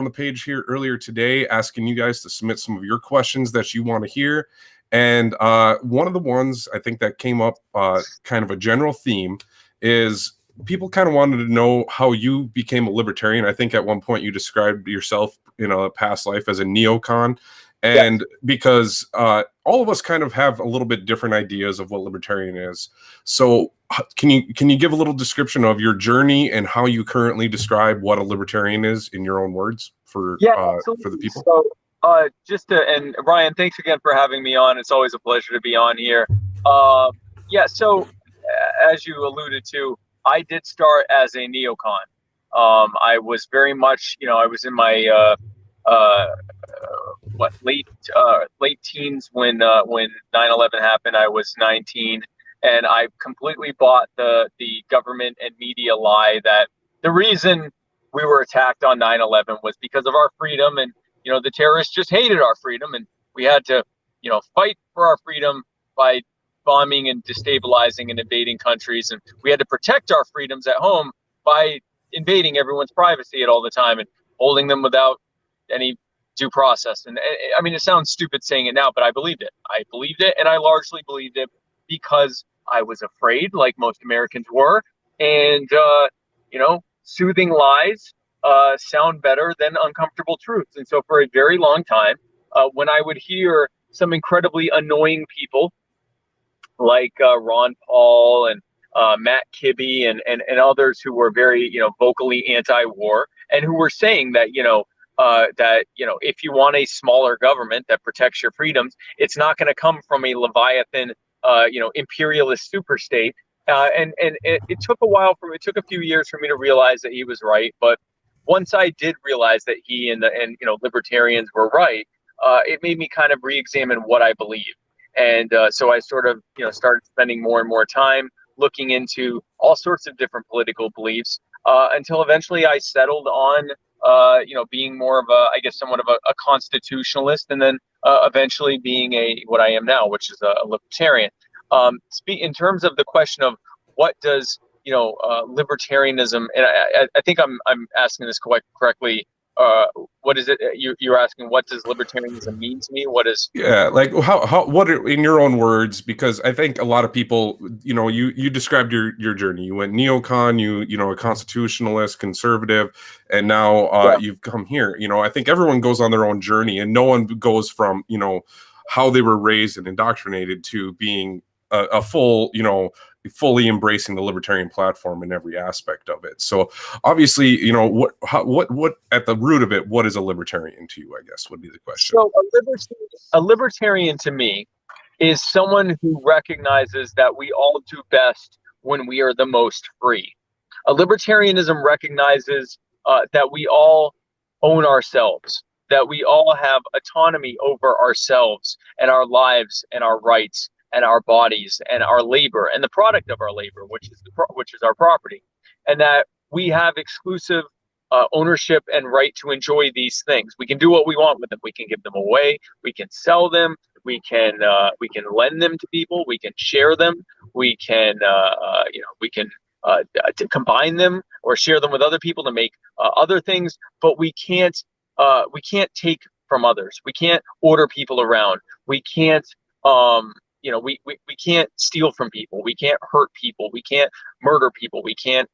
on the page here earlier today, asking you guys to submit some of your questions that you want to hear. And one of the ones I think that came up, kind of a general theme, is people kind of wanted to know how you became a libertarian. I think at one point you described yourself in a past life as a neocon. And because all of us kind of have a little bit different ideas of what libertarian is. So can you give a little description of your journey and how you currently describe what a libertarian is in your own words for the people? So and Ryan, thanks again for having me on. It's always a pleasure to be on here. So as you alluded to, I did start as a neocon. I was very much, I was in my late teens when 9/11 happened. I was 19, and I completely bought the government and media lie that the reason we were attacked on 9/11 was because of our freedom, and the terrorists just hated our freedom, and we had to fight for our freedom by bombing and destabilizing and invading countries, and we had to protect our freedoms at home by invading everyone's privacy at all the time and holding them without any due process. And I mean, it sounds stupid saying it now, but I believed it. I believed it, and I largely believed it because I was afraid, like most Americans were. And soothing lies sound better than uncomfortable truths. And so for a very long time, when I would hear some incredibly annoying people like Ron Paul and Matt Kibbe and others who were very vocally anti-war, and who were saying that if you want a smaller government that protects your freedoms, it's not going to come from a Leviathan imperialist superstate. And it took a while it took a few years for me to realize that he was right. But once I did realize that he and libertarians were right, it made me kind of re-examine what I believe. And so I sort of started spending more and more time looking into all sorts of different political beliefs until eventually I settled on being more of somewhat of a constitutionalist, and then eventually being what I am now, which is a libertarian. In terms of the question of what does libertarianism, and I think I'm asking this quite correctly. What is it you're asking? What does libertarianism mean to me? What is like what are, in your own words? Because I think a lot of people, you described your journey. You went neocon, a constitutionalist, conservative, and now you've come here. I think everyone goes on their own journey, and no one goes from how they were raised and indoctrinated to being a full, fully embracing the libertarian platform in every aspect of it. So obviously, what at the root of it, what is a libertarian to you, I guess, would be the question. So a libertarian to me is someone who recognizes that we all do best when we are the most free. A libertarianism recognizes that we all own ourselves, that we all have autonomy over ourselves and our lives and our rights and our bodies and our labor and the product of our labor, which is our property, and that we have exclusive ownership and right to enjoy these things. We can do what we want with them. We can give them away. We can sell them. We can lend them to people. We can share them. We can to combine them or share them with other people to make other things. But we can't take from others. We can't order people around. We can't we can't steal from people. We can't hurt people. We can't murder people. We can't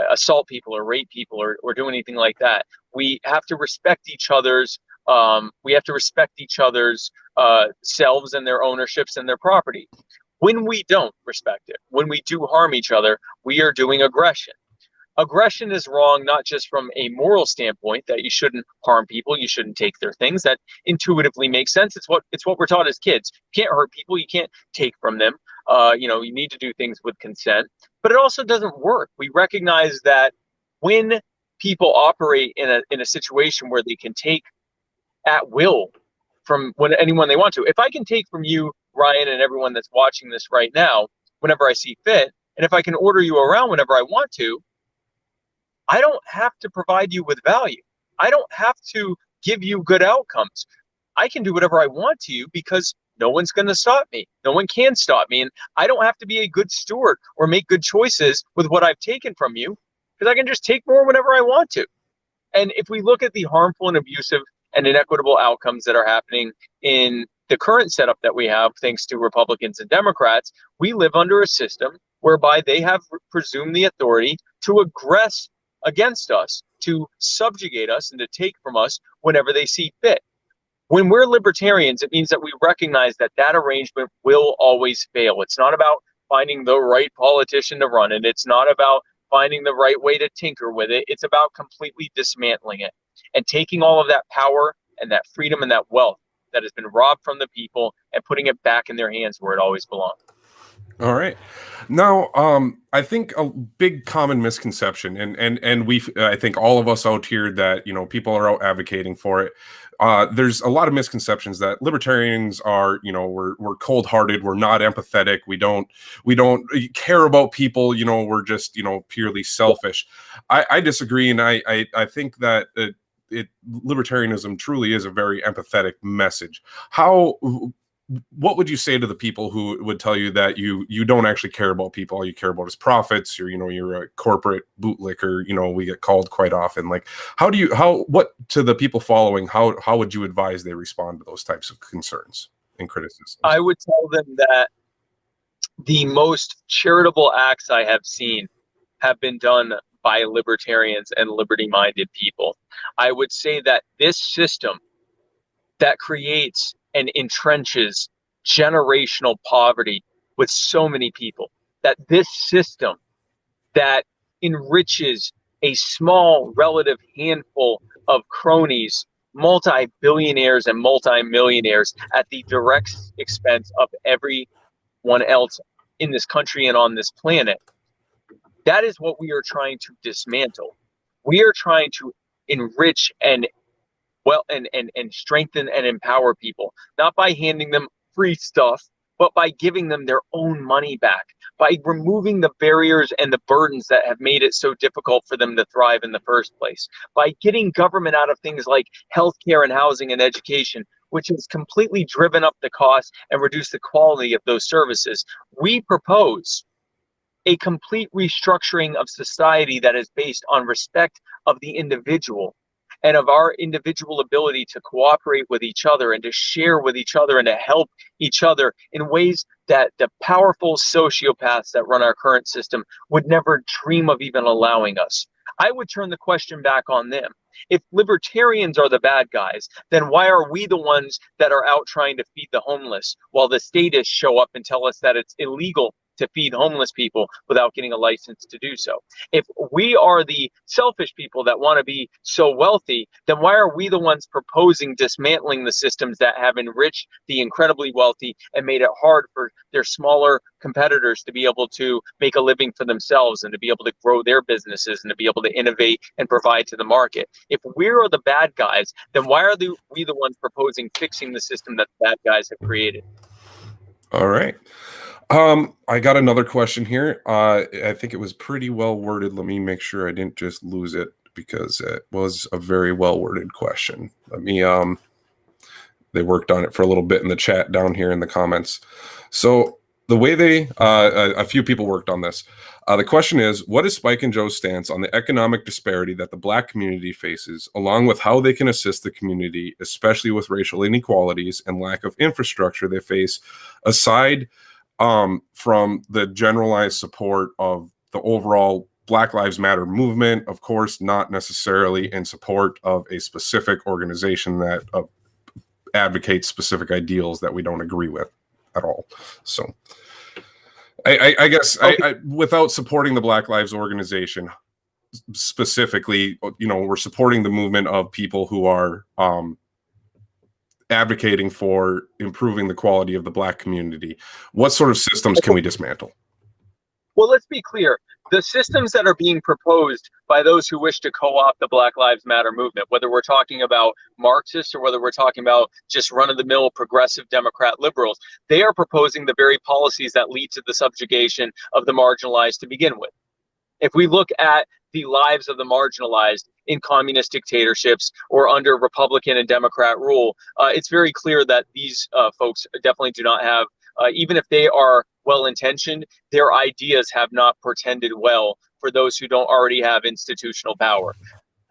assault people or rape people or do anything like that. We have to respect each other's selves and their ownerships and their property. When we don't respect it, when we do harm each other, we are doing aggression. Aggression is wrong, not just from a moral standpoint that you shouldn't harm people, you shouldn't take their things. That intuitively makes sense. It's what we're taught as kids. You can't hurt people, you can't take from them. You need to do things with consent. But it also doesn't work. We recognize that when people operate in a situation where they can take at will from anyone they want to. If I can take from you, Ryan, and everyone that's watching this right now, whenever I see fit, and if I can order you around whenever I want to, I don't have to provide you with value. I don't have to give you good outcomes. I can do whatever I want to you because no one's going to stop me. No one can stop me. And I don't have to be a good steward or make good choices with what I've taken from you because I can just take more whenever I want to. And if we look at the harmful and abusive and inequitable outcomes that are happening in the current setup that we have, thanks to Republicans and Democrats, we live under a system whereby they have presumed the authority to aggress against us, to subjugate us, and to take from us whenever they see fit. When we're libertarians, it means that we recognize that that arrangement will always fail. It's not about finding the right politician to run it. It's not about finding the right way to tinker with it. It's about completely dismantling it and taking all of that power and that freedom and that wealth that has been robbed from the people and putting it back in their hands where it always belonged. All right. Now, I think a big common misconception, and I think all of us out here that, people are out advocating for it. There's a lot of misconceptions that libertarians are, we're cold-hearted, we're not empathetic, we don't care about people, we're just, purely selfish. I disagree, and I think that libertarianism truly is a very empathetic message. What would you say to the people who would tell you that you don't actually care about people, all you care about is profits, you're a corporate bootlicker, we get called quite often. Like, what to the people following, how would you advise they respond to those types of concerns and criticisms? I would tell them that the most charitable acts I have seen have been done by libertarians and liberty-minded people. I would say that this system that creates and entrenches generational poverty with so many people, that this system that enriches a small relative handful of cronies, multi-billionaires and multi-millionaires at the direct expense of everyone else in this country and on this planet, that is what we are trying to dismantle. We are trying to enrich and strengthen and empower people, not by handing them free stuff, but by giving them their own money back, by removing the barriers and the burdens that have made it so difficult for them to thrive in the first place, by getting government out of things like healthcare and housing and education, which has completely driven up the cost and reduced the quality of those services. We propose a complete restructuring of society that is based on respect of the individual and of our individual ability to cooperate with each other and to share with each other and to help each other in ways that the powerful sociopaths that run our current system would never dream of even allowing us. I would turn the question back on them. If libertarians are the bad guys, then why are we the ones that are out trying to feed the homeless while the statists show up and tell us that it's illegal to feed homeless people without getting a license to do so? If we are the selfish people that want to be so wealthy, then why are we the ones proposing dismantling the systems that have enriched the incredibly wealthy and made it hard for their smaller competitors to be able to make a living for themselves and to be able to grow their businesses and to be able to innovate and provide to the market? If we are the bad guys, then why are we the ones proposing fixing the system that the bad guys have created? All right. I got another question here. I think it was pretty well worded. Let me make sure I didn't just lose it because it was a very well worded question. They worked on it for a little bit in the chat down here in the comments. So the way a few people worked on this. The question is, what is Spike and Joe's stance on the economic disparity that the Black community faces, along with how they can assist the community, especially with racial inequalities and lack of infrastructure they face, aside from the generalized support of the overall Black Lives Matter movement, of course, not necessarily in support of a specific organization that advocates specific ideals that we don't agree with at all. So I guess Okay. without supporting the Black Lives organization specifically, we're supporting the movement of people who are advocating for improving the quality of the Black community. What sort of systems can we dismantle? Well, let's be clear. The systems that are being proposed by those who wish to co-opt the Black Lives Matter movement, whether we're talking about Marxists or whether we're talking about just run-of-the-mill progressive Democrat liberals, they are proposing the very policies that lead to the subjugation of the marginalized to begin with. If we look at the lives of the marginalized in communist dictatorships or under Republican and Democrat rule, it's very clear that these folks definitely do not have, even if they are well-intentioned, their ideas have not portended well for those who don't already have institutional power.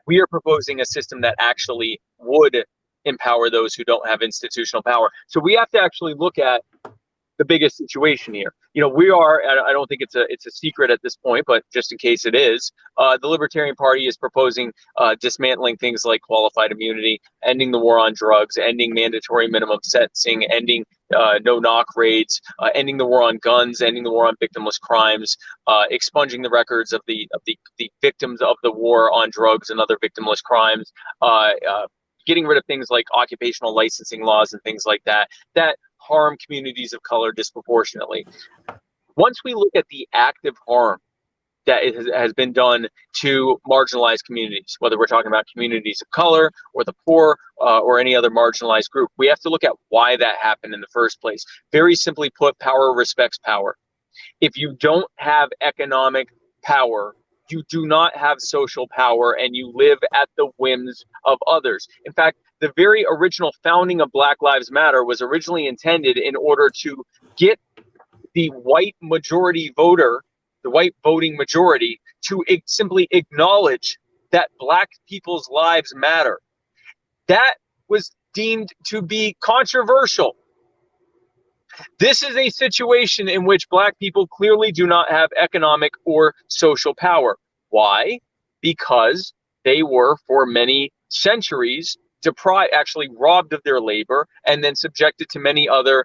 We are proposing a system that actually would empower those who don't have institutional power. So we have to actually look at the biggest situation here. We are, I don't think it's a secret at this point, but just in case it is, the Libertarian Party is proposing dismantling things like qualified immunity, ending the war on drugs, ending mandatory minimum sentencing, ending no-knock raids, ending the war on guns, ending the war on victimless crimes, expunging the records of the victims of the war on drugs and other victimless crimes, getting rid of things like occupational licensing laws and things like that harm communities of color disproportionately. Once we look at the active harm that has been done to marginalized communities, whether we're talking about communities of color or the poor or any other marginalized group, we have to look at why that happened in the first place. Very simply put, power respects power. If you don't have economic power, you do not have social power, and you live at the whims of others. In fact, the very original founding of Black Lives Matter was originally intended in order to get the white majority voter, the white voting majority, to simply acknowledge that Black people's lives matter. That was deemed to be controversial. This is a situation in which Black people clearly do not have economic or social power. Why? Because they were, for many centuries, actually robbed of their labor, and then subjected to many other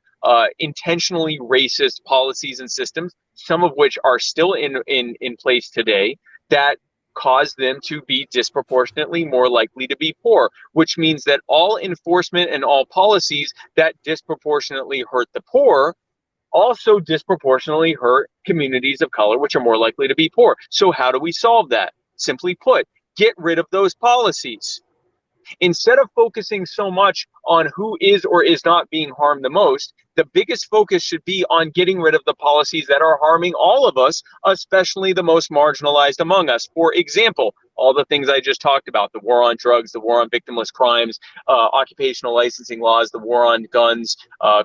intentionally racist policies and systems, some of which are still in place today, that cause them to be disproportionately more likely to be poor, which means that all enforcement and all policies that disproportionately hurt the poor also disproportionately hurt communities of color, which are more likely to be poor. So how do we solve that? Simply put, get rid of those policies. Instead of focusing so much on who is or is not being harmed the most, the biggest focus should be on getting rid of the policies that are harming all of us, especially the most marginalized among us. For example, all the things I just talked about, the war on drugs, the war on victimless crimes, occupational licensing laws, the war on guns,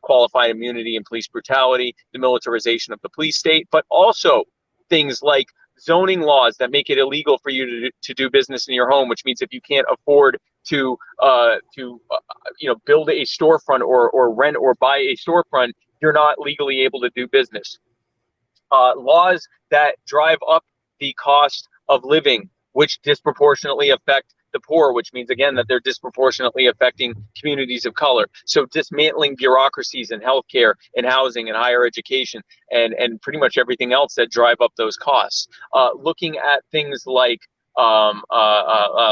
qualified immunity and police brutality, the militarization of the police state, but also things like zoning laws that make it illegal for you to do business in your home, which means if you can't afford to build a storefront or rent or buy a storefront, you're not legally able to do business. Laws that drive up the cost of living, which disproportionately affect the poor, which means, again, that they're disproportionately affecting communities of color. So dismantling bureaucracies in healthcare and housing and higher education and pretty much everything else that drive up those costs. Looking at things like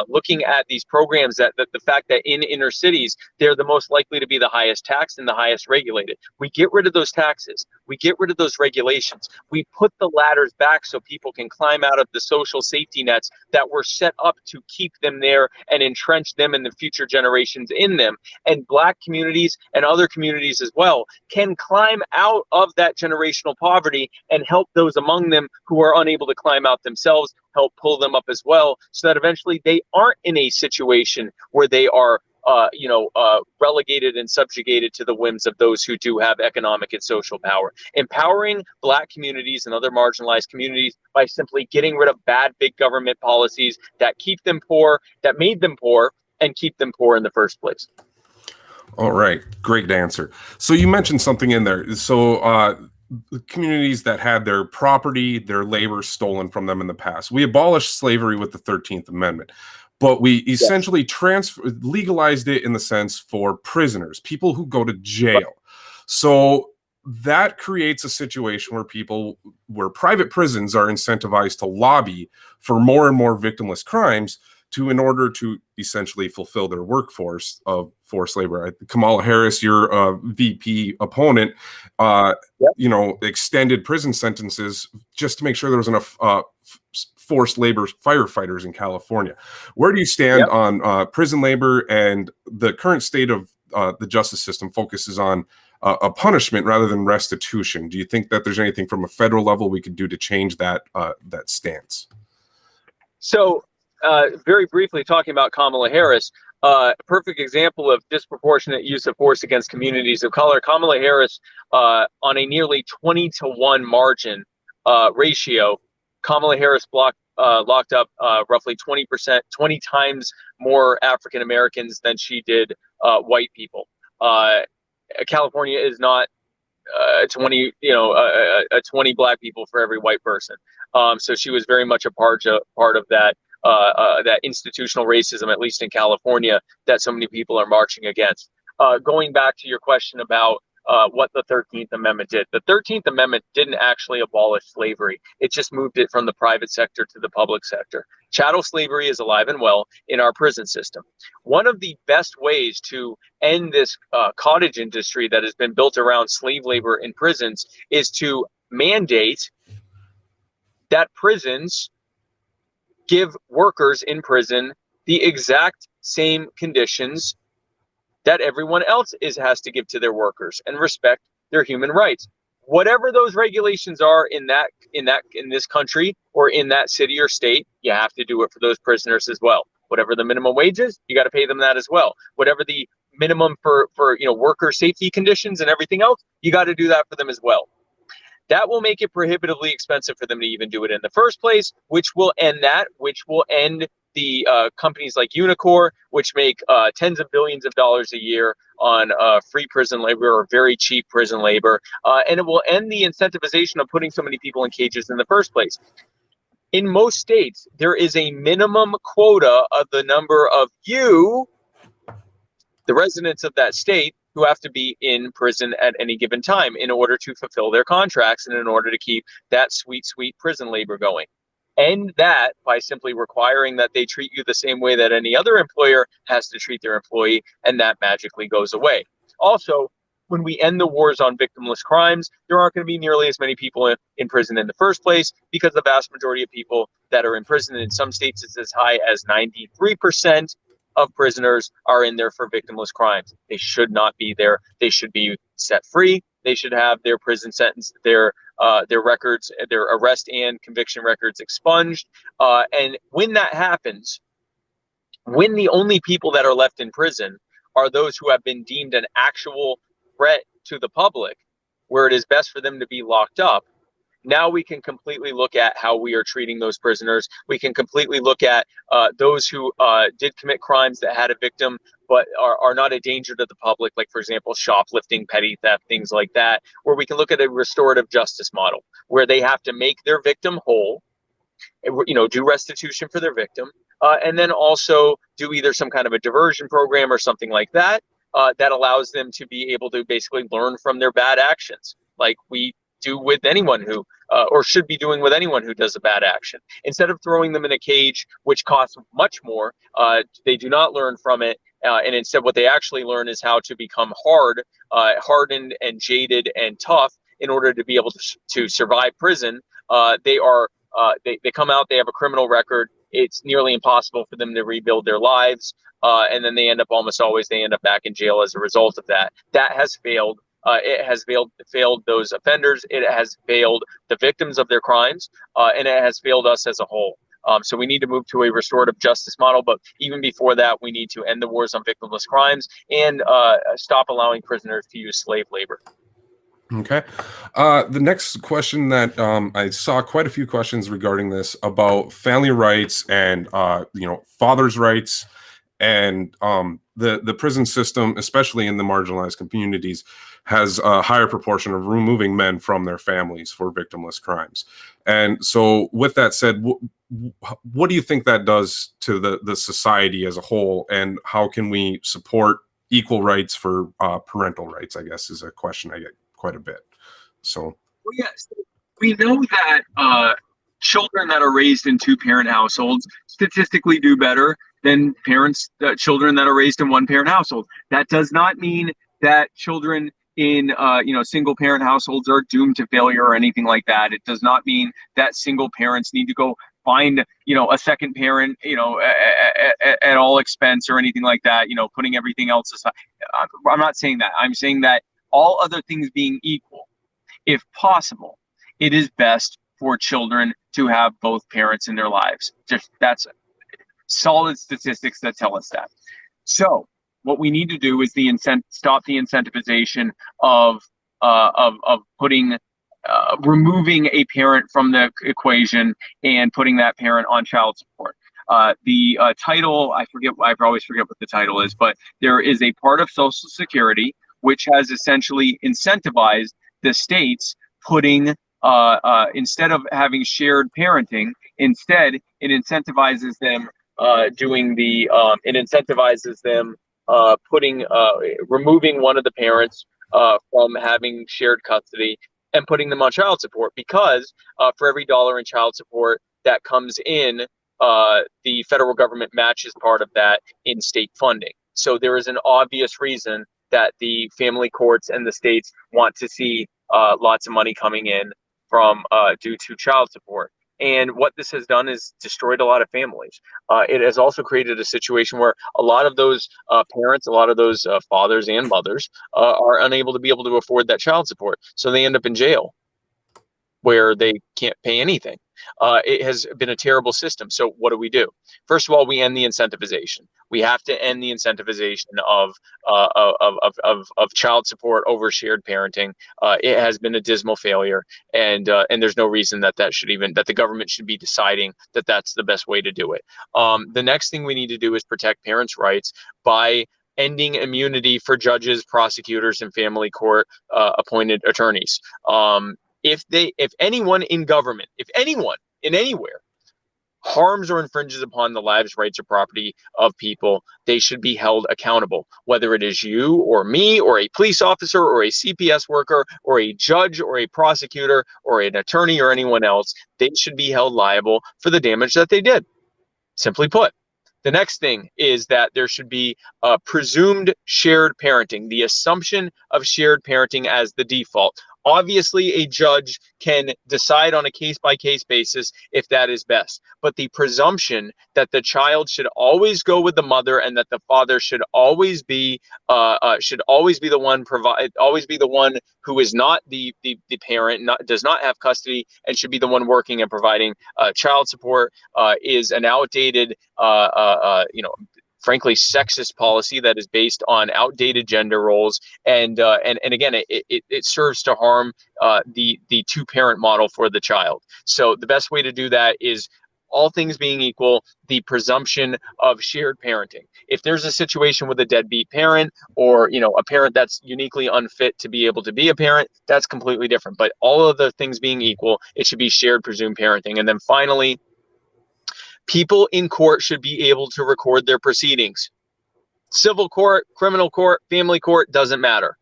looking at these programs that the fact that in inner cities, they're the most likely to be the highest taxed and the highest regulated. We get rid of those taxes. We get rid of those regulations. We put the ladders back so people can climb out of the social safety nets that were set up to keep them there and entrench them and the future generations in them. And Black communities and other communities as well can climb out of that generational poverty and help those among them who are unable to climb out themselves, help pull them up as well, so that eventually they aren't in a situation where they are relegated and subjugated to the whims of those who do have economic and social power. Empowering Black communities and other marginalized communities by simply getting rid of bad big government policies that keep them poor, that made them poor, and keep them poor in the first place. All right, great answer. So you mentioned something in there. So communities that had their property, their labor stolen from them in the past. We abolished slavery with the 13th Amendment, but we essentially legalized it in the sense for prisoners, people who go to jail. So that creates a situation where private prisons are incentivized to lobby for more and more victimless crimes in order to essentially fulfill their workforce of forced labor. Kamala Harris, your VP opponent, extended prison sentences just to make sure there was enough forced labor firefighters in California. Where do you stand on prison labor? And the current state of the justice system focuses on a punishment rather than restitution. Do you think that there's anything from a federal level we could do to change that stance? So, very briefly talking about Kamala Harris, a perfect example of disproportionate use of force against communities of color. Kamala Harris, on a nearly 20-to-1 margin ratio, Kamala Harris blocked locked up roughly 20%, 20 times more African Americans than she did white people. California is not 20, 20 black people for every white person. So she was very much a part of that that institutional racism, at least in California, that so many people are marching against. Going back to your question about what the 13th Amendment did. The 13th Amendment didn't actually abolish slavery. It just moved it from the private sector to the public sector. Chattel slavery is alive and well in our prison system. One of the best ways to end this cottage industry that has been built around slave labor in prisons is to mandate that prisons give workers in prison the exact same conditions that everyone else has to give to their workers, and respect their human rights. Whatever those regulations are in this country or in that city or state, you have to do it for those prisoners as well. Whatever the minimum wage is, you got to pay them that as well. Whatever the minimum for worker safety conditions and everything else, you got to do that for them as well. That will make it prohibitively expensive for them to even do it in the first place, which will end the companies like Unicor, which make tens of billions of dollars a year on free prison labor or very cheap prison labor. And it will end the incentivization of putting so many people in cages in the first place. In most states, there is a minimum quota of the number of the residents of that state, who have to be in prison at any given time in order to fulfill their contracts and in order to keep that sweet, sweet prison labor going. End that by simply requiring that they treat you the same way that any other employer has to treat their employee, and that magically goes away. Also, when we end the wars on victimless crimes, there aren't going to be nearly as many people in prison in the first place, because the vast majority of people that are in prison in some states is as high as 93% of prisoners are in there for victimless crimes. They should not be there. They should be set free. They should have their prison sentence, their records, their arrest and conviction records expunged. And when that happens, when the only people that are left in prison are those who have been deemed an actual threat to the public, where it is best for them to be locked up, now we can completely look at how we are treating those prisoners. We can completely look at those who did commit crimes that had a victim but are not a danger to the public, like, for example, shoplifting, petty theft, things like that, where we can look at a restorative justice model where they have to make their victim whole, do restitution for their victim, and then also do either some kind of a diversion program or something like that that allows them to be able to basically learn from their bad actions, like we do with anyone who, or should be doing with anyone who does a bad action. Instead of throwing them in a cage, which costs much more, they do not learn from it. And instead what they actually learn is how to become hardened and jaded and tough in order to be able to survive prison. They come out, they have a criminal record. It's nearly impossible for them to rebuild their lives. And then they end up back in jail as a result of that. That has failed. It has failed those offenders. It has failed the victims of their crimes, and it has failed us as a whole. So we need to move to a restorative justice model. But even before that, we need to end the wars on victimless crimes and stop allowing prisoners to use slave labor. Okay. The next question that I saw quite a few questions regarding this about family rights and fathers' rights. And the prison system, especially in the marginalized communities, has a higher proportion of removing men from their families for victimless crimes. And so with that said, what do you think that does to the society as a whole? And how can we support equal rights for parental rights, I guess, is a question I get quite a bit. So. Well, yes, we know that children that are raised in two-parent households statistically do better than children that are raised in one-parent households. That does not mean that children in single-parent households are doomed to failure or anything like that. It does not mean that single parents need to go find a second parent at all expense or anything like that. Putting everything else aside. I'm not saying that. I'm saying that all other things being equal, if possible, it is best for children to have both parents in their lives. That's solid statistics that tell us that. So what we need to do is stop the incentivization of putting removing a parent from the equation and putting that parent on child support. The title, I always forget what the title is, but there is a part of Social Security which has essentially incentivized the states putting, instead of having shared parenting, instead it incentivizes them putting, removing one of the parents from having shared custody and putting them on child support, because for every dollar in child support that comes in, the federal government matches part of that in state funding. So there is an obvious reason that the family courts and the states want to see lots of money coming in from due to child support. And what this has done is destroyed a lot of families. It has also created a situation where a lot of those parents, a lot of those fathers and mothers are unable to be able to afford that child support. So they end up in jail where they can't pay anything. It has been a terrible system. So what do? First of all, we end the incentivization. We have to end the incentivization of child support over shared parenting. It has been a dismal failure, and there's no reason that the government should be deciding that that's the best way to do it. The next thing we need to do is protect parents' rights by ending immunity for judges, prosecutors, and family court appointed attorneys. If anyone in government, if anyone in anywhere harms or infringes upon the lives, rights, or property of people, they should be held accountable. Whether it is you or me or a police officer or a CPS worker or a judge or a prosecutor or an attorney or anyone else, they should be held liable for the damage that they did. Simply put. The next thing is that there should be presumed shared parenting, the assumption of shared parenting as the default. Obviously, a judge can decide on a case-by-case basis if that is best, but the presumption that the child should always go with the mother and that the father should always be the one who is not the parent, does not have custody, and should be the one working and providing child support is an outdated, frankly, sexist policy that is based on outdated gender roles, and again, it serves to harm the two-parent model for the child. So the best way to do that is, all things being equal, the presumption of shared parenting. If there's a situation with a deadbeat parent, or a parent that's uniquely unfit to be able to be a parent, that's completely different. But all of the things being equal, it should be shared presumed parenting. And then finally, people in court should be able to record their proceedings. Civil court, criminal court, family court, doesn't matter.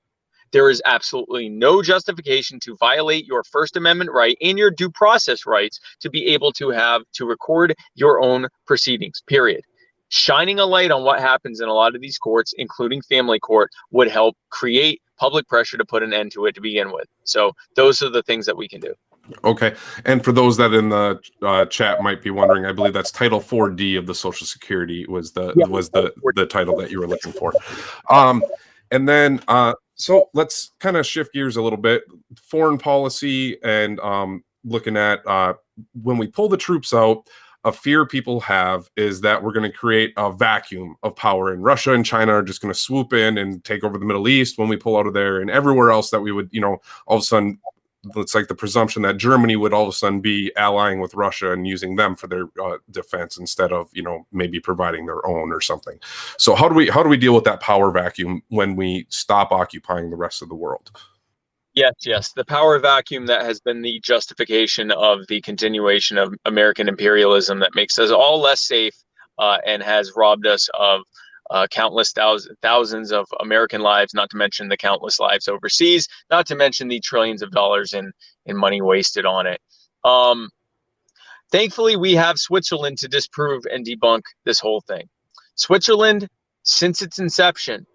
There is absolutely no justification to violate your First Amendment right and your due process rights to be able to record your own proceedings, period. Shining a light on what happens in a lot of these courts, including family court, would help create public pressure to put an end to it to begin with. So those are the things that we can do. Okay. And for those that in the chat might be wondering, I believe that's Title 4D of the Social Security was the title that you were looking for. And then so let's kind of shift gears a little bit. Foreign policy and looking at when we pull the troops out, a fear people have is that we're going to create a vacuum of power, and Russia and China are just going to swoop in and take over the Middle East when we pull out of there, and everywhere else that we would, all of a sudden, it's like the presumption that Germany would all of a sudden be allying with Russia and using them for their defense instead of, maybe providing their own or something. So how do we deal with that power vacuum when we stop occupying the rest of the world? Yes. The power vacuum that has been the justification of the continuation of American imperialism that makes us all less safe and has robbed us of countless thousands of American lives, not to mention the countless lives overseas, not to mention the trillions of dollars in money wasted on it. Thankfully, we have Switzerland to disprove and debunk this whole thing. Switzerland, since its inception,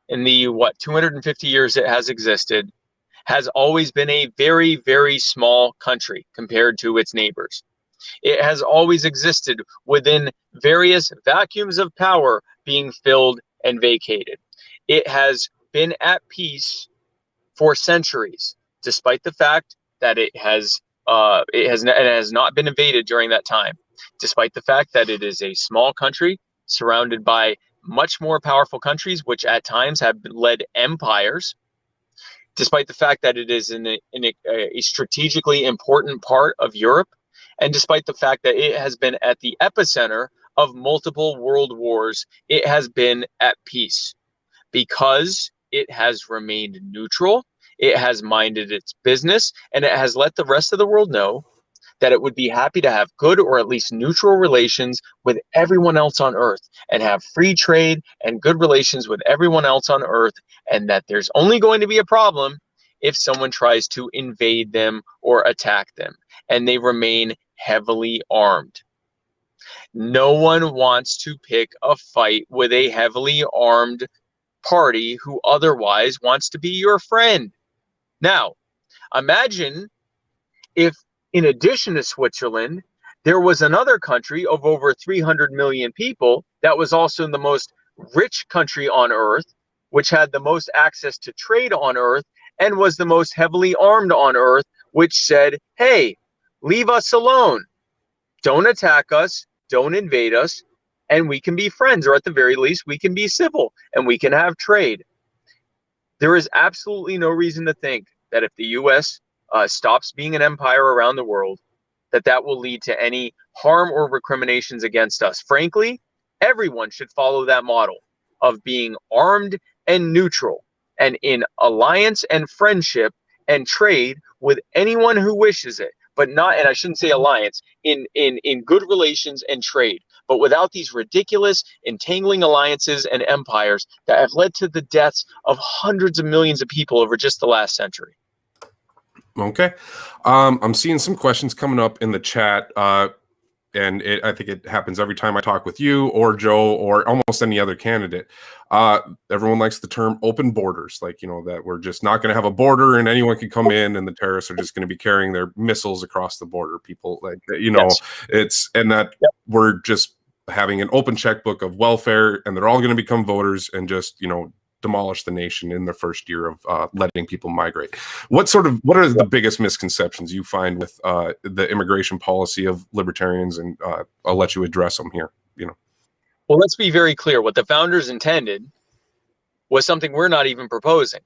in the 250 years it has existed, has always been a very, very small country compared to its neighbors. It has always existed within various vacuums of power being filled and vacated. It has been at peace for centuries, despite the fact that it has not been invaded during that time, despite the fact that it is a small country surrounded by much more powerful countries, which at times have led empires, despite the fact that it is in a strategically important part of Europe, and despite the fact that it has been at the epicenter of multiple world wars, it has been at peace because it has remained neutral, it has minded its business, and it has let the rest of the world know that it would be happy to have good or at least neutral relations with everyone else on Earth, and have free trade and good relations with everyone else on Earth, and that there's only going to be a problem if someone tries to invade them or attack them, and they remain heavily armed. No one wants to pick a fight with a heavily armed party who otherwise wants to be your friend. Now, imagine if, in addition to Switzerland, there was another country of over 300 million people that was also the most rich country on Earth, which had the most access to trade on Earth, and was the most heavily armed on Earth, which said, hey, leave us alone. Don't attack us. Don't invade us. And we can be friends, or at the very least, we can be civil and we can have trade. There is absolutely no reason to think that if the U.S. Stops being an empire around the world, that will lead to any harm or recriminations against us. Frankly, everyone should follow that model of being armed and neutral, and in alliance and friendship and trade with anyone who wishes it, but not, and I shouldn't say alliance, in good relations and trade, but without these ridiculous entangling alliances and empires that have led to the deaths of hundreds of millions of people over just the last century. Okay. I'm seeing some questions coming up in the chat, and I think it happens every time I talk with you or Joe or almost any other candidate. Everyone likes the term open borders, like, that we're just not going to have a border and anyone can come in and the terrorists are just going to be carrying their missiles across the border. People Yes. and that we're just having an open checkbook of welfare, and they're all going to become voters and just, demolish the nation in the first year of letting people migrate. What are the biggest misconceptions you find with the immigration policy of libertarians? And I'll let you address them here. Well, let's be very clear. What the founders intended was something we're not even proposing.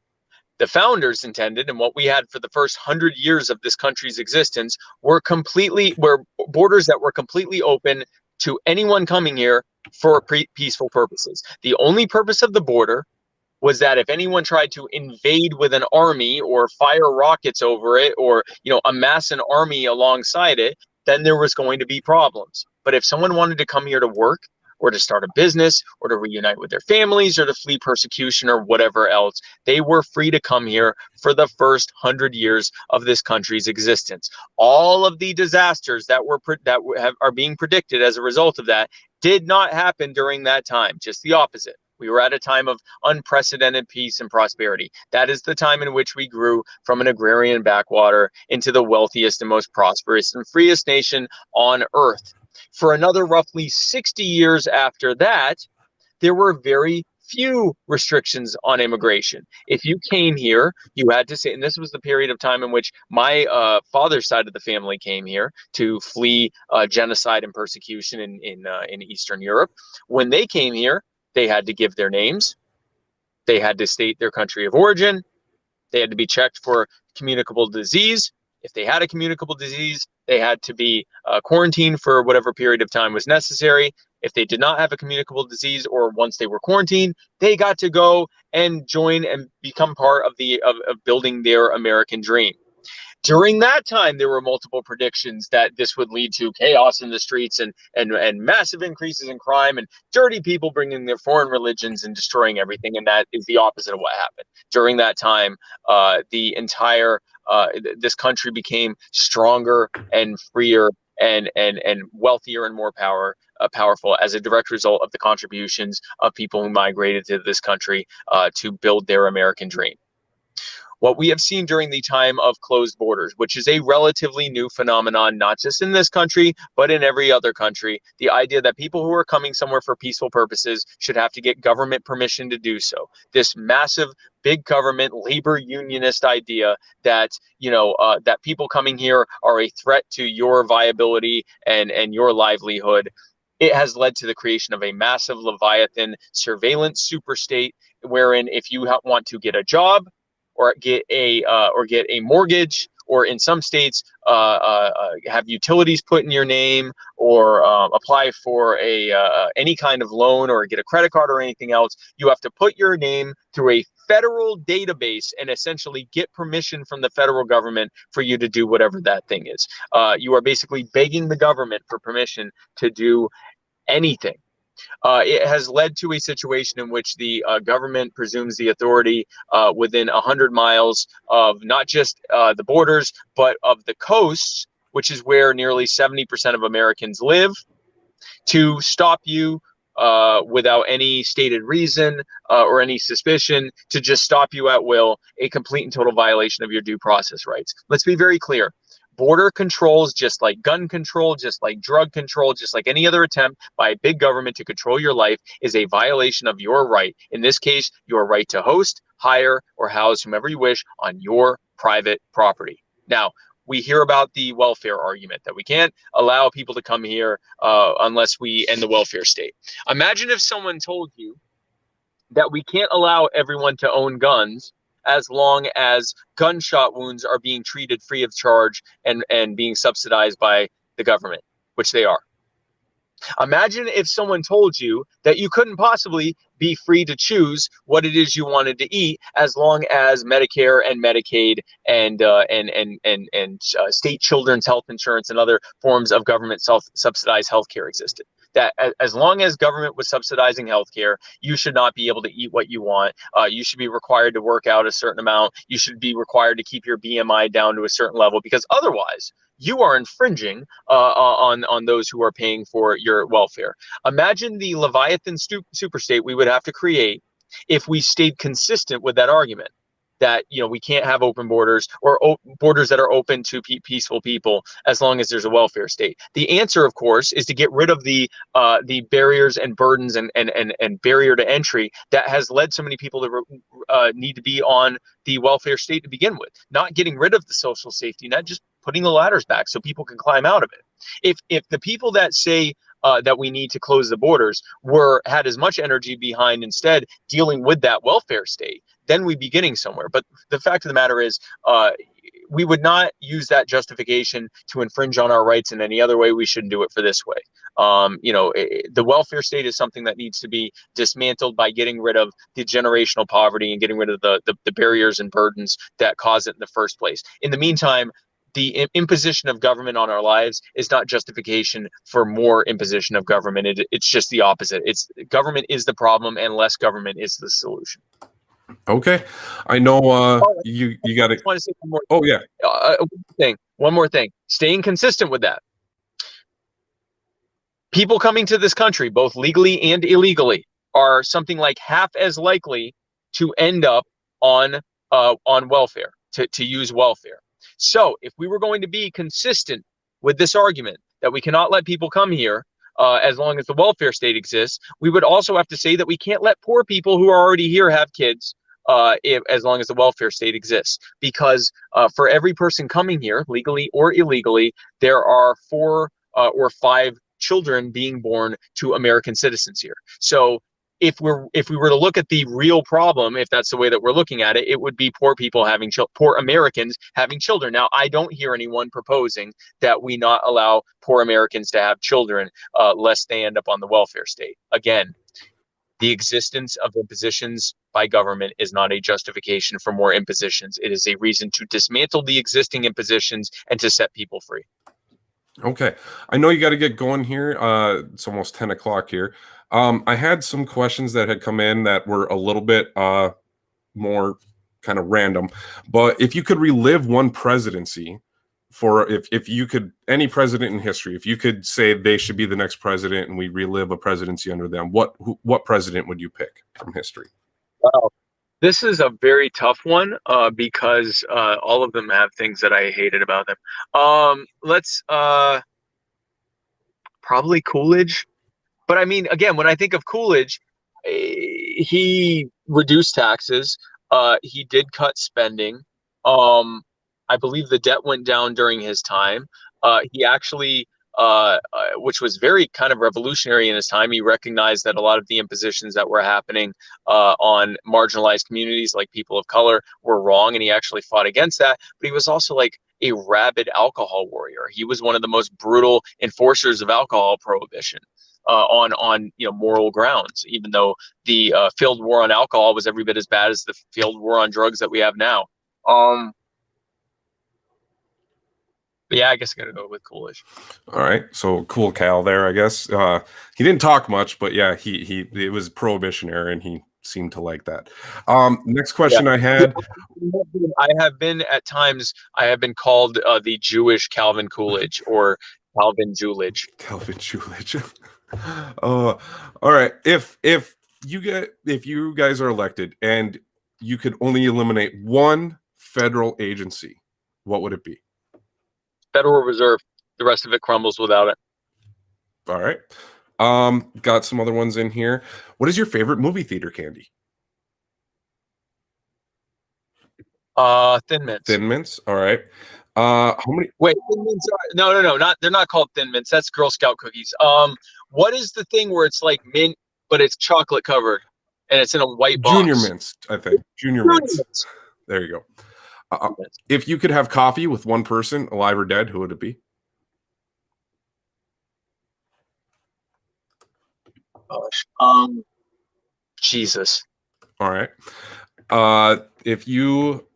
The founders intended, and what we had for the first 100 years of this country's existence, were borders that were completely open to anyone coming here for peaceful purposes. The only purpose of the border was that if anyone tried to invade with an army or fire rockets over it, or amass an army alongside it, then there was going to be problems. But if someone wanted to come here to work, or to start a business, or to reunite with their families, or to flee persecution, or whatever else, they were free to come here for the first 100 years of this country's existence. All of the disasters that are being predicted as a result of that did not happen during that time. Just the opposite. We were at a time of unprecedented peace and prosperity. That is the time in which we grew from an agrarian backwater into the wealthiest and most prosperous and freest nation on earth. For another roughly 60 years after that, there were very few restrictions on immigration. If you came here, you had to say, and this was the period of time in which my father's side of the family came here to flee genocide and persecution in Eastern Europe. When they came here, they had to give their names. They had to state their country of origin. They had to be checked for communicable disease. If they had a communicable disease, they had to be quarantined for whatever period of time was necessary. If they did not have a communicable disease, or once they were quarantined, they got to go and join and become part of building their American dream. During that time, there were multiple predictions that this would lead to chaos in the streets and massive increases in crime and dirty people bringing their foreign religions and destroying everything. And that is the opposite of what happened. During that time, this country became stronger and freer and wealthier and more powerful as a direct result of the contributions of people who migrated to this country to build their American dream. What we have seen during the time of closed borders, which is a relatively new phenomenon, not just in this country, but in every other country, the idea that people who are coming somewhere for peaceful purposes should have to get government permission to do so. This massive, big government, labor unionist idea that, that people coming here are a threat to your viability and your livelihood. It has led to the creation of a massive Leviathan surveillance superstate, wherein if you want to get a job, or get a mortgage, or in some states have utilities put in your name, or apply for any kind of loan or get a credit card or anything else. You have to put your name through a federal database and essentially get permission from the federal government for you to do whatever that thing is. You are basically begging the government for permission to do anything. It has led to a situation in which the government presumes the authority within 100 miles of not just the borders, but of the coasts, which is where nearly 70% of Americans live, to stop you without any stated reason or any suspicion, to just stop you at will, a complete and total violation of your due process rights. Let's be very clear. Border controls, just like gun control, just like drug control, just like any other attempt by big government to control your life, is a violation of your right. In this case, your right to host, hire, or house whomever you wish on your private property. Now, we hear about the welfare argument that we can't allow people to come here unless we end the welfare state. Imagine if someone told you that we can't allow everyone to own guns as long as gunshot wounds are being treated free of charge and being subsidized by the government, which they are. Imagine if someone told you that you couldn't possibly be free to choose what it is you wanted to eat as long as Medicare and Medicaid and state children's health insurance and other forms of government self-subsidized healthcare existed. That as long as government was subsidizing healthcare, you should not be able to eat what you want. You should be required to work out a certain amount. You should be required to keep your BMI down to a certain level, because otherwise you are infringing on those who are paying for your welfare. Imagine the Leviathan superstate we would have to create if we stayed consistent with that argument, that we can't have open borders or borders that are open to peaceful people as long as there's a welfare state. The answer, of course, is to get rid of the barriers and burdens and barrier to entry that has led so many people to need to be on the welfare state to begin with. Not getting rid of the social safety net, just putting the ladders back so people can climb out of it. If the people that say that we need to close the borders had as much energy behind instead dealing with that welfare state, then we'd be getting somewhere. But the fact of the matter is, we would not use that justification to infringe on our rights in any other way. We shouldn't do it for this way. The welfare state is something that needs to be dismantled by getting rid of the generational poverty and getting rid of the barriers and burdens that cause it in the first place. In the meantime, the imposition of government on our lives is not justification for more imposition of government. It's just the opposite. Government is the problem, and less government is the solution. Okay, I know you got to. Want to say one more oh yeah. One more thing. Staying consistent with that. People coming to this country, both legally and illegally, are something like half as likely to end up on welfare, to use welfare. So if we were going to be consistent with this argument that we cannot let people come here as long as the welfare state exists, we would also have to say that we can't let poor people who are already here have kids as long as the welfare state exists. Because for every person coming here, legally or illegally, there are 4 or 5 children being born to American citizens here. So if we were to look at the real problem, if that's the way that we're looking at it, it would be poor people having poor Americans having children. Now, I don't hear anyone proposing that we not allow poor Americans to have children lest they end up on the welfare state. Again, the existence of impositions by government is not a justification for more impositions. It is a reason to dismantle the existing impositions and to set people free. Okay, I know you got to get going here. It's almost 10 o'clock here. I had some questions that had come in that were a little bit more kind of random, but if you could relive one presidency for if you could, any president in history, if you could say they should be the next president and we relive a presidency under them, what president would you pick from history? Wow. This is a very tough one because all of them have things that I hated about them. Let's probably Coolidge. But I mean, again, when I think of Coolidge, he reduced taxes. He did cut spending. I believe the debt went down during his time. He actually which was very kind of revolutionary in his time. He recognized that a lot of the impositions that were happening on marginalized communities, like people of color, were wrong, and he actually fought against that. But he was also like a rabid alcohol warrior. He was one of the most brutal enforcers of alcohol prohibition on moral grounds, even though the field war on alcohol was every bit as bad as the field war on drugs that we have now. But yeah, I guess I gotta go with Coolish. All right, so cool Cal there, I guess. He didn't talk much, but yeah, he it was Prohibition era, and he seemed to like that. Next question I had. I have been at times. I have been called the Jewish Calvin Coolidge or Calvin Julich. Calvin Julich. All right. If you guys are elected and you could only eliminate one federal agency, what would it be? Federal Reserve. The rest of it crumbles without it. All right. Got some other ones in here. What is your favorite movie theater candy? Thin Mints. Thin Mints. All right. How many? Wait, Thin Mints are, no, not they're not called Thin Mints. That's Girl Scout cookies. What is the thing where it's like mint, but it's chocolate covered, and it's in a white box? Junior Mints, I think. Junior Mints. There you go. If you could have coffee with one person, alive or dead, who would it be? Gosh. Jesus. All right. If you,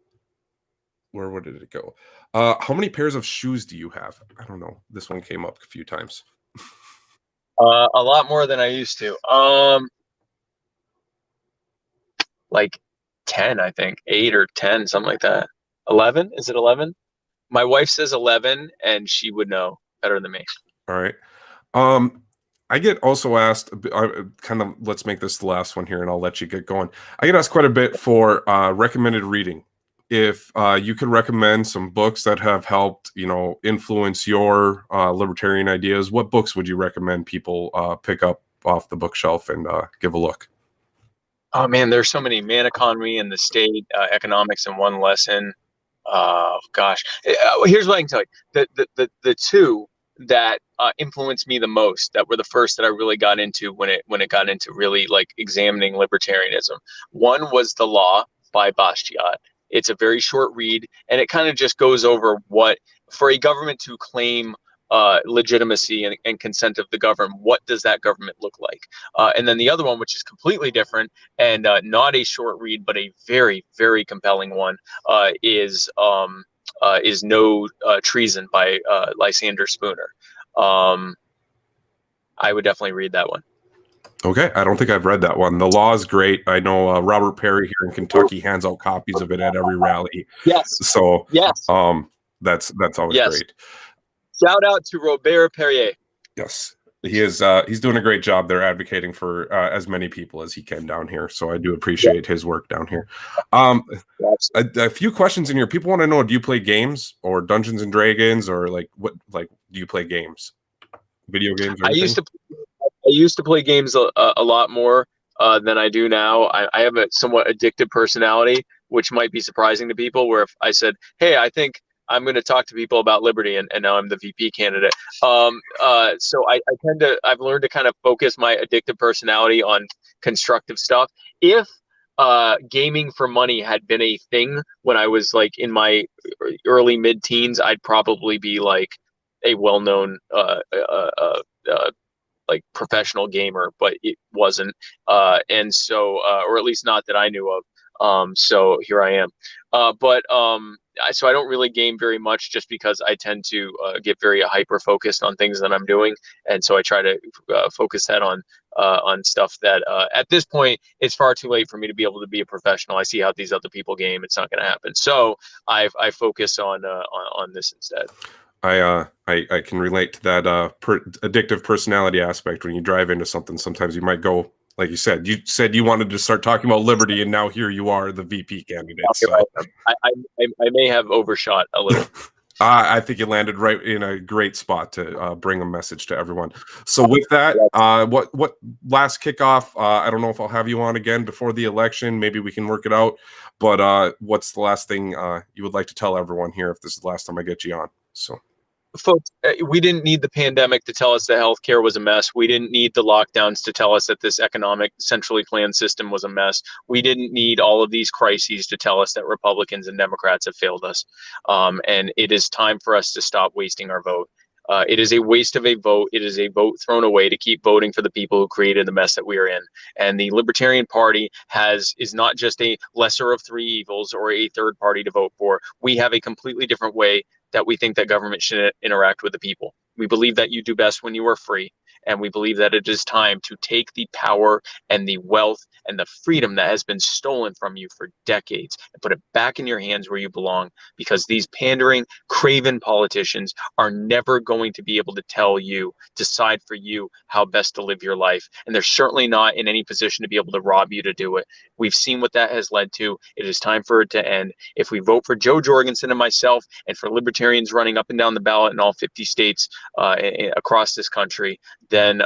where did it go? How many pairs of shoes do you have? I don't know. This one came up a few times. A lot more than I used to. Like 10, I think. 8 or 10, something like that. 11? Is it 11? My wife says 11, and she would know better than me. All right. I get also asked, let's make this the last one here, and I'll let you get going. I get asked quite a bit for recommended reading. If you could recommend some books that have helped, influence your libertarian ideas, what books would you recommend people pick up off the bookshelf and give a look? Oh man, there's so many. Man Economy and the State, Economics in One Lesson. Gosh, here's what I can tell you: the two that influenced me the most, that were the first that I really got into when it got into really like examining libertarianism. One was The Law by Bastiat. It's a very short read, and it kind of just goes over what, for a government to claim legitimacy and consent of the governed, what does that government look like? And then the other one, which is completely different and not a short read, but a very, very compelling one, is No Treason by Lysander Spooner. I would definitely read that one. Okay, I don't think I've read that one. The Law is great. I know Robert Perry here in Kentucky hands out copies of it at every rally. Yes. So yes, that's always great. Shout out to Robert Perrier. Yes, he is. He's doing a great job there, advocating for as many people as he can down here. So I do appreciate his work down here. A few questions in here. People want to know: do you play games or Dungeons and Dragons, or do you play games, video games? Or I used to play games a lot more than I do now. I have a somewhat addictive personality, which might be surprising to people. Where if I said, "Hey, I think I'm going to talk to people about liberty," and now I'm the VP candidate. So I've learned to kind of focus my addictive personality on constructive stuff. If gaming for money had been a thing when I was like in my early mid-teens, I'd probably be like a well-known like professional gamer, but it wasn't. And so, or at least not that I knew of. So here I am. So I don't really game very much, just because I tend to get very hyper focused on things that I'm doing, and so I try to focus that on stuff that at this point it's far too late for me to be able to be a professional. I see how these other people game; it's not going to happen. So I focus on this instead. I can relate to that addictive personality aspect. When you drive into something, sometimes you might go. Like you said you wanted to start talking about liberty, and now here you are, the VP candidate. So. I may have overshot a little. I think you landed right in a great spot to bring a message to everyone. So with that, what last kickoff? I don't know if I'll have you on again before the election. Maybe we can work it out. But what's the last thing you would like to tell everyone here if this is the last time I get you on? So. Folks, we didn't need the pandemic to tell us that healthcare was a mess. We didn't need the lockdowns to tell us that this economic centrally planned system was a mess. We didn't need all of these crises to tell us that Republicans and Democrats have failed us. And it is time for us to stop wasting our vote. It is a waste of a vote. It is a vote thrown away to keep voting for the people who created the mess that we are in. And the Libertarian Party is not just a lesser of three evils or a third party to vote for. We have a completely different way that we think that government should interact with the people. We believe that you do best when you are free. And we believe that it is time to take the power and the wealth and the freedom that has been stolen from you for decades and put it back in your hands where you belong, because these pandering, craven politicians are never going to be able to decide for you how best to live your life. And they're certainly not in any position to be able to rob you to do it. We've seen what that has led to. It is time for it to end. If we vote for Joe Jorgensen and myself, and for libertarians running up and down the ballot in all 50 states across this country, then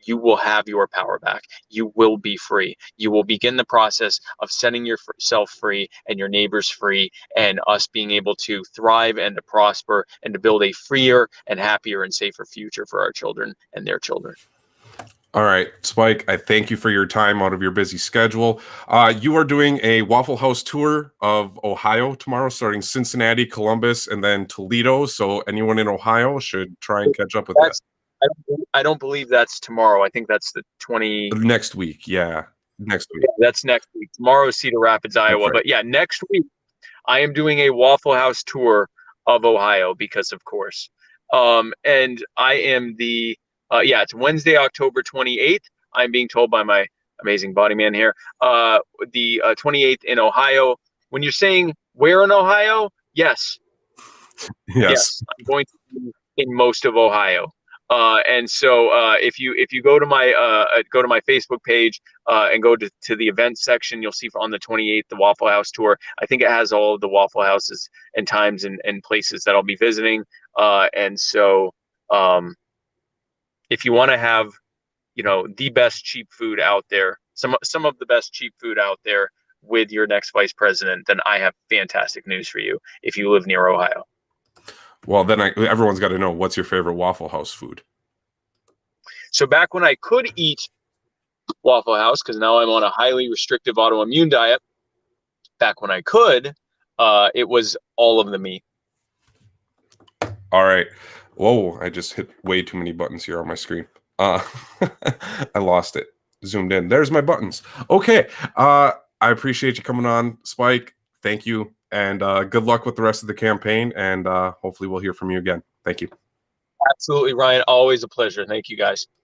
you will have your power back. You will be free. You will begin the process of setting yourself free and your neighbors free, and us being able to thrive and to prosper and to build a freer and happier and safer future for our children and their children. All right, Spike, I thank you for your time out of your busy schedule. You are doing a Waffle House tour of Ohio tomorrow, starting Cincinnati, Columbus, and then Toledo. So anyone in Ohio should try and catch up with that. I don't believe that's tomorrow. I think that's the next week. Yeah, next week. Yeah, that's next week. Tomorrow is Cedar Rapids, Iowa. Right. But yeah, next week I am doing a Waffle House tour of Ohio because, of course, and I am it's Wednesday, October 28th. I'm being told by my amazing body man here. The 28th in Ohio. When you're saying where in Ohio, yes, I'm going to be in most of Ohio. And so if you go to my Facebook page and go to the events section, you'll see on the 28th the Waffle House tour. I think it has all of the Waffle Houses and times and places that I'll be visiting. And so if you want to have the best cheap food out there, some of the best cheap food out there with your next vice president, then I have fantastic news for you if you live near Ohio. Well, then everyone's got to know, what's your favorite Waffle House food? So back when I could eat Waffle House, because now I'm on a highly restrictive autoimmune diet, back when I could, it was all of the meat. All right. Whoa, I just hit way too many buttons here on my screen. I lost it. Zoomed in. There's my buttons. Okay. I appreciate you coming on, Spike. Thank you. And good luck with the rest of the campaign. And hopefully we'll hear from you again. Thank you. Absolutely, Ryan. Always a pleasure. Thank you, guys.